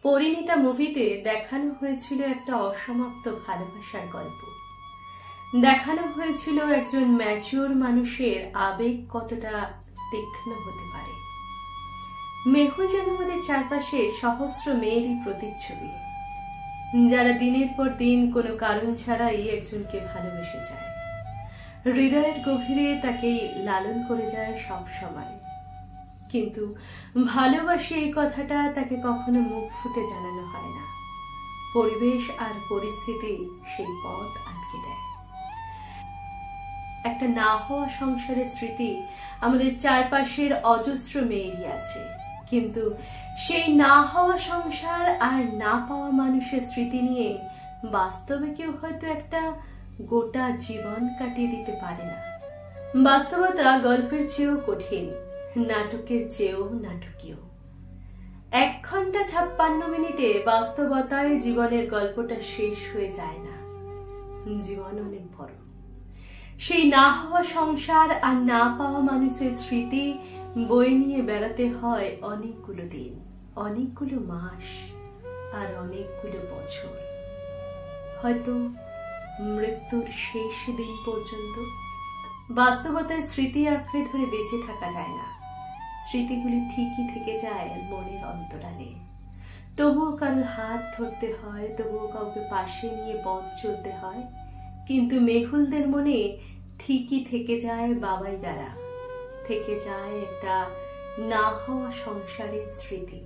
পরিণীতা মুভিতে দেখানো হয়েছিল একটা অসমাপ্ত ভালোবাসার গল্প। দেখানো হয়েছিল একজন ম্যাচিওর মানুষের আবেগ কতটা তীক্ষ্ণ হতে পারে। মেহুল যেন আমাদের চারপাশে সহস্র মেয়েরই প্রতিচ্ছবি, যারা দিনের পর দিন কোনো কারণ ছাড়াই একজনকে ভালোবেসে যায়, হৃদয়ের গভীরে তাকে লালন করে যায় সব সময়। কিন্তু ভালোবাসে এই কথাটা তাকে কখনো মুখ ফুটে জানানো হয় না। পরিবেশ আর পরিস্থিতি সেই পথ আটকে দেয়। একটা না হওয়া সংসারের স্মৃতি আমাদের চারপাশের অজস্র মেয়েরই আছে, কিন্তু সেই না হওয়া সংসার আর না পাওয়া মানুষের স্মৃতি নিয়ে বাস্তবে কেউ হয়তো একটা গোটা জীবন কাটিয়ে দিতে পারে না। বাস্তবতা গল্পের চেয়েও কঠিন, নাটকের চেয়েও নাটকীয়। 1 ঘন্টা 56 মিনিটে বাস্তবতায় জীবনের গল্পটা শেষ হয়ে যায় না। জীবন অনেক বড়। সেই না হওয়া সংসার আর না পাওয়া মানুষের স্মৃতি বয়ে নিয়ে বেড়াতে হয় অনেকগুলো দিন, অনেকগুলো মাস আর অনেকগুলো বছর, হয়তো মৃত্যুর শেষ দিন পর্যন্ত। বাস্তবতায় স্মৃতি আঁকড়ে ধরে বেঁচে থাকা যায় না। স্মৃতিগুলি ঠিকই থেকে যায় মনের অন্তরালে। তবুও কারো হাত ধরতে হয়, তবুও কাউকে পাশে নিয়ে পথ চলতে হয়। কিন্তু মেহুলদের মনে ঠিকই থেকে যায় বাবাই দ্বারা, থেকে যায় একটা না হওয়া সংসারের স্মৃতি।